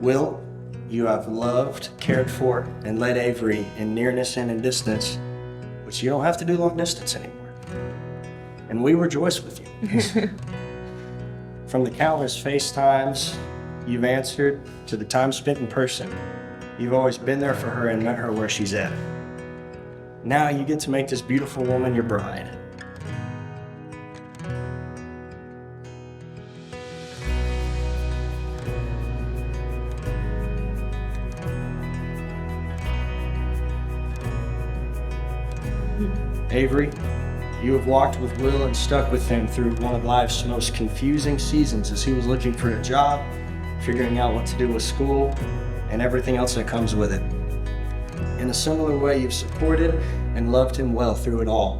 Will, you have loved, cared for, and led Avery in nearness and in distance, but you don't have to do long distance anymore. And we rejoice with you. From the countless FaceTimes you've answered to the time spent in person, you've always been there for her and met her where she's at. Now you get to make this beautiful woman your bride. Avery, you have walked with Will and stuck with him through one of life's most confusing seasons as he was looking for a job, figuring out what to do with school, and everything else that comes with it. In a similar way, you've supported and loved him well through it all.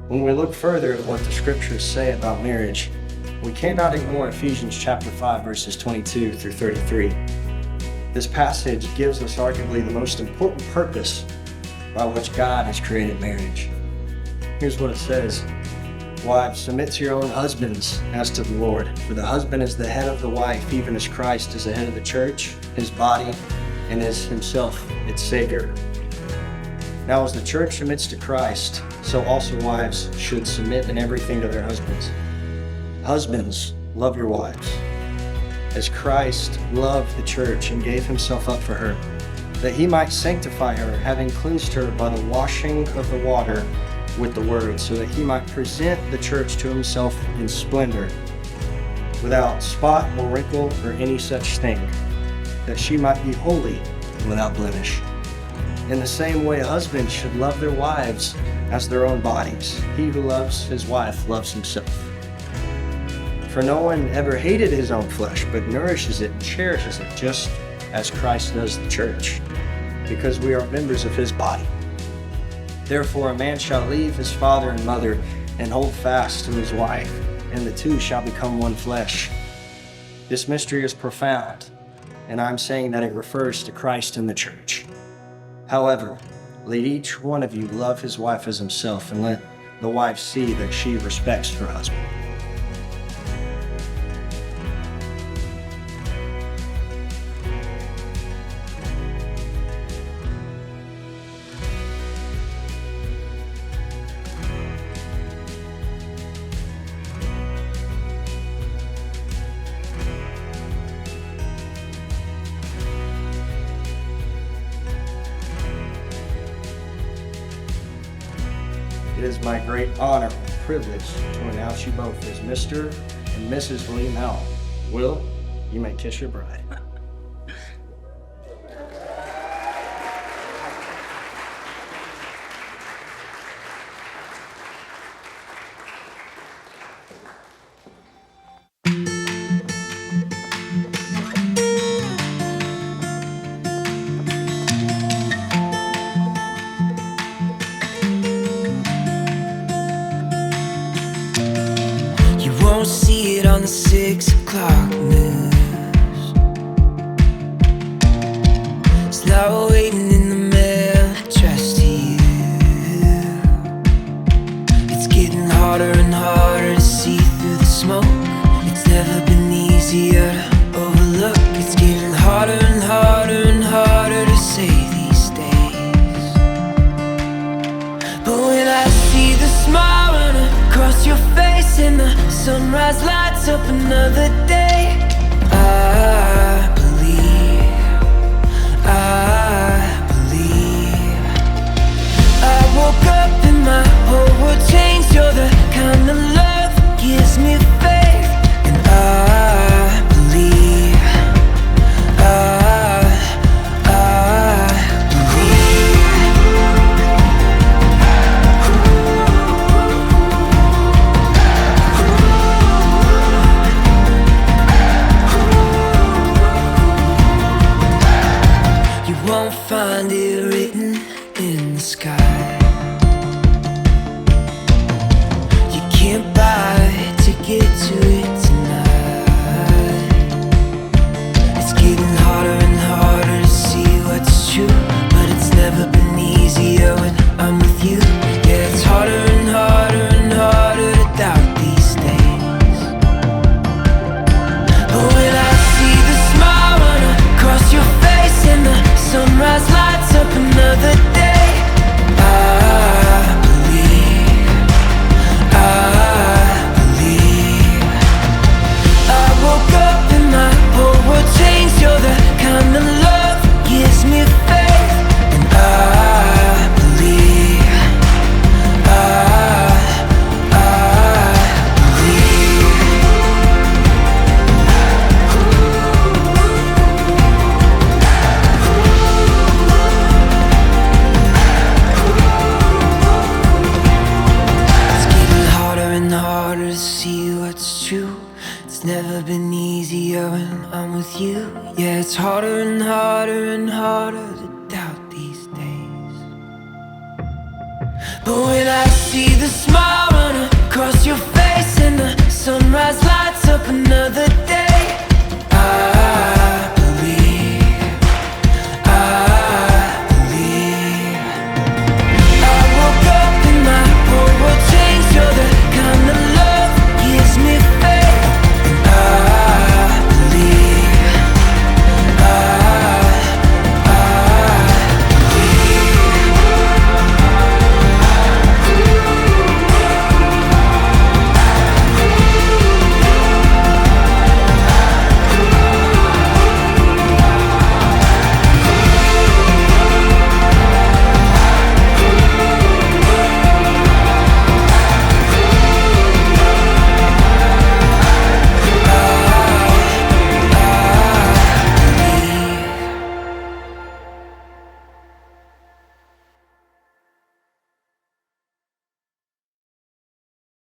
When we look further at what the scriptures say about marriage, we cannot ignore Ephesians chapter 5, verses 22 through 33. This passage gives us arguably the most important purpose by which God has created marriage. Here's what it says. Wives, submit to your own husbands as to the Lord. For the husband is the head of the wife, even as Christ is the head of the church, his body, and is himself its Savior. Now as the church submits to Christ, so also wives should submit in everything to their husbands. Husbands, love your wives, as Christ loved the church and gave himself up for her, that he might sanctify her, having cleansed her by the washing of the water with the word, so that he might present the church to himself in splendor, without spot or wrinkle or any such thing, that she might be holy and without blemish. In the same way, husbands should love their wives as their own bodies. He who loves his wife loves himself. For no one ever hated his own flesh, but nourishes it and cherishes it, just as Christ does the church, because we are members of his body. Therefore a man shall leave his father and mother and hold fast to his wife, and the two shall become one flesh. This mystery is profound, and I'm saying that it refers to Christ and the church. However, let each one of you love his wife as himself, and let the wife see that she respects her husband. It is my great honor and privilege to announce you both as Mr. and Mrs. Lee now. Will, you may kiss your bride. See it on the 6 o'clock news. It's now waiting in the mail addressed to you. It's getting harder and harder to see through the smoke. It's never been easier to overlook. It's getting harder and harder and harder to say these days. But when I see the smile run across your face and the sunrise lights up another day, I believe. I woke up and my whole world changed. You're the kind of love that gives me faith, and I believe. Won't find it written in the sky. You can't buy a ticket to it tonight. It's getting harder and harder to see what's true, but it's never been easier when I'm with you. Yeah, it's harder and harder and harder with you. Yeah, it's harder and harder and harder to doubt these days. But when I see the smile run across your face and the sunrise lights up another day,